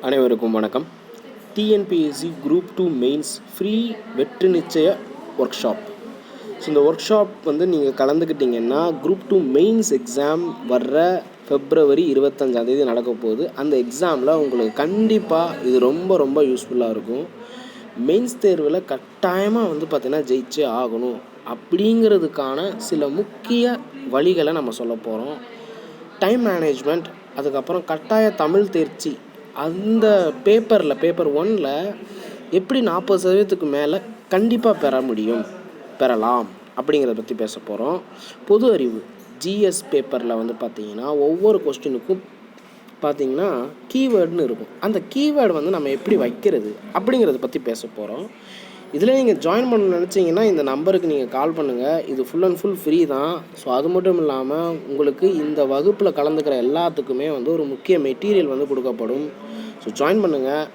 அனைவருக்கும் வணக்கம். TNPSC group 2 mains free வெற்றி நிச்சய ஒர்க் ஷாப். ஸோ இந்த ஒர்க் ஷாப் நீங்கள் கலந்துக்கிட்டிங்கன்னா குரூப் 2 மெயின்ஸ் எக்ஸாம் வர்ற February 25 நடக்க போகுது. அந்த எக்ஸாமில் உங்களுக்கு கண்டிப்பாக இது ரொம்ப ரொம்ப யூஸ்ஃபுல்லாக இருக்கும். மெயின்ஸ் தேர்வில் கட்டாயமாக பார்த்தீங்கன்னா ஜெயிச்சே ஆகணும் அப்படிங்கிறதுக்கான சில முக்கிய வழிகளை நம்ம சொல்ல போகிறோம். டைம் மேனேஜ்மெண்ட், அதுக்கப்புறம் கட்டாய தமிழ் தேர்ச்சி, அந்த பேப்பர் 1ல் எப்படி 40% மேலே கண்டிப்பாக பெறலாம் அப்படிங்கிறத பற்றி பேச போகிறோம். பொது அறிவு ஜிஎஸ் பேப்பரில் பார்த்திங்கன்னா ஒவ்வொரு கொஸ்டினுக்கும் பார்த்திங்கன்னா கீவேர்டுன்னு இருக்கும். அந்த கீவேர்டு நம்ம எப்படி வைக்கிறது அப்படிங்கிறத பற்றி பேச போகிறோம். இதில் நீங்கள் ஜாயின் பண்ண நினச்சிங்கன்னா இந்த நம்பருக்கு நீங்கள் கால் பண்ணுங்கள். இது ஃபுல் அண்ட் ஃபுல் ஃப்ரீ தான். ஸோ அது மட்டும் இல்லாமல் உங்களுக்கு இந்த வகுப்பில் கலந்துக்கிற எல்லாத்துக்குமே ஒரு முக்கிய மெட்டீரியல் கொடுக்கப்படும். ஸோ ஜாயின் பண்ணுங்கள்.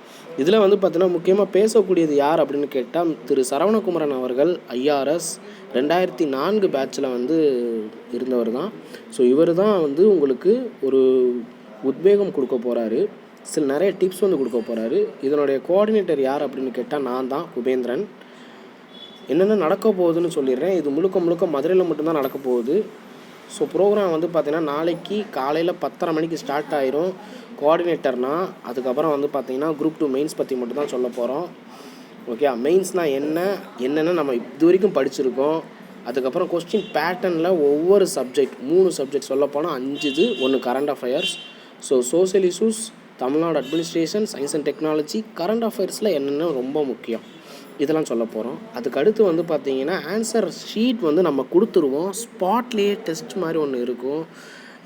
இதில் பார்த்தீங்கன்னா முக்கியமாக பேசக்கூடியது யார் அப்படின்னு கேட்டால் திரு சரவணகுமரன் அவர்கள் ஐஆர்எஸ் 2004 பேட்சில் இருந்தவர் தான். ஸோ இவர் தான் உங்களுக்கு ஒரு உத்வேகம் கொடுக்க போகிறாரு. நிறைய டிப்ஸ் கொடுக்க போகிறாரு. இதனுடைய கோஆர்டினேட்டர் யார் அப்படின்னு கேட்டால் நான் தான், குபேந்திரன். என்னென்ன நடக்க போகுதுன்னு சொல்லிடுறேன். இது முழுக்க மதுரையில் மட்டும்தான் நடக்க போகுது. ஸோ ப்ரோக்ராம் பார்த்திங்கன்னா நாளைக்கு காலையில் 10:30 மணிக்கு ஸ்டார்ட் ஆயிரும். கோஆர்டினேட்டர்னால் அதுக்கப்புறம் பார்த்திங்கன்னா குரூப் 2 மெயின்ஸ் பற்றி மட்டும் தான் சொல்ல போகிறோம். ஓகே, மெயின்ஸ்னால் என்னென்ன நம்ம இது வரைக்கும் படிச்சிருக்கோம். அதுக்கப்புறம் கொஸ்டின் பேட்டர்னில் ஒவ்வொரு சப்ஜெக்ட் 3 சப்ஜெக்ட் சொல்ல போனால் 5 இது, 1 current affairs. So social issues, Tamil Nadu administration, science and technology, current அஃபேர்ஸில் என்னென்ன ரொம்ப முக்கியம் இதெல்லாம் சொல்ல போகிறோம். அதுக்கு அடுத்து பார்த்திங்கன்னா ஆன்சர் ஷீட் நம்ம கொடுத்துருவோம். ஸ்பாட்லேயே டெஸ்ட் மாதிரி ஒன்று இருக்கும்.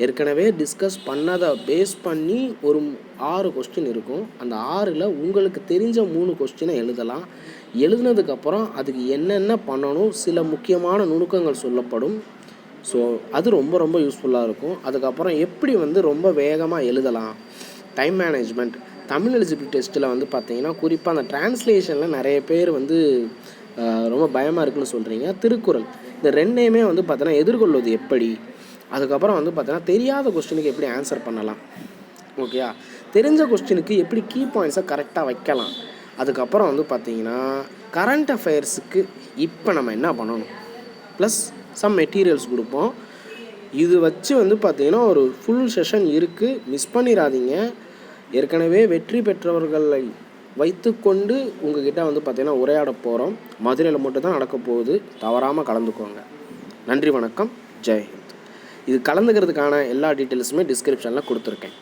ஏற்கனவே டிஸ்கஸ் பண்ணதை பேஸ் பண்ணி ஒரு 6 கொஸ்டின் இருக்கும். அந்த 6ல் உங்களுக்கு தெரிஞ்ச 3 கொஸ்டினை எழுதலாம். எழுதுனதுக்கப்புறம் அதுக்கு என்னென்ன பண்ணணும், சில முக்கியமான நுணுக்கங்கள் சொல்லப்படும். ஸோ அது ரொம்ப ரொம்ப யூஸ்ஃபுல்லாக இருக்கும். அதுக்கப்புறம் எப்படி ரொம்ப வேகமாக எழுதலாம், டைம் மேனேஜ்மெண்ட், தமிழ் எலிஜிபிலிட்டி டெஸ்ட்டில் பார்த்திங்கன்னா குறிப்பாக அந்த டிரான்ஸ்லேஷனில் நிறைய பேர் ரொம்ப பயமாக இருக்குன்னு சொல்கிறீங்க. திருக்குறள், இந்த ரெண்டையுமே பார்த்தீங்கன்னா எதிர்கொள்வது எப்படி, அதுக்கப்புறம் பார்த்தீங்கன்னா தெரியாத கொஸ்டினுக்கு எப்படி ஆன்சர் பண்ணலாம், ஓகேயா, தெரிஞ்ச கொஸ்டினுக்கு எப்படி கீ பாயிண்ட்ஸை கரெக்டாக வைக்கலாம். அதுக்கப்புறம் பார்த்திங்கன்னா கரண்ட் அஃபேர்ஸுக்கு இப்போ நம்ம என்ன பண்ணணும், ப்ளஸ் சம் மெட்டீரியல்ஸ் கொடுப்போம். இது வச்சு பார்த்திங்கன்னா ஒரு ஃபுல் செஷன் இருக்குது. மிஸ் பண்ணிடாதீங்க. ஏற்கனவே வெற்றி பெற்றவர்களை வைத்துக்கொண்டு உங்ககிட்ட பார்த்திங்கன்னா உரையாட போகிறோம். மதுரையில் மட்டும் தான் நடக்க போகுது. தவறாமல் கலந்துக்கோங்க. நன்றி, வணக்கம், ஜெய் ஹிந்த். இது கலந்துக்கிறதுக்கான எல்லா டீட்டெயில்ஸுமே டிஸ்கிரிப்ஷனில் கொடுத்துருக்கேன்.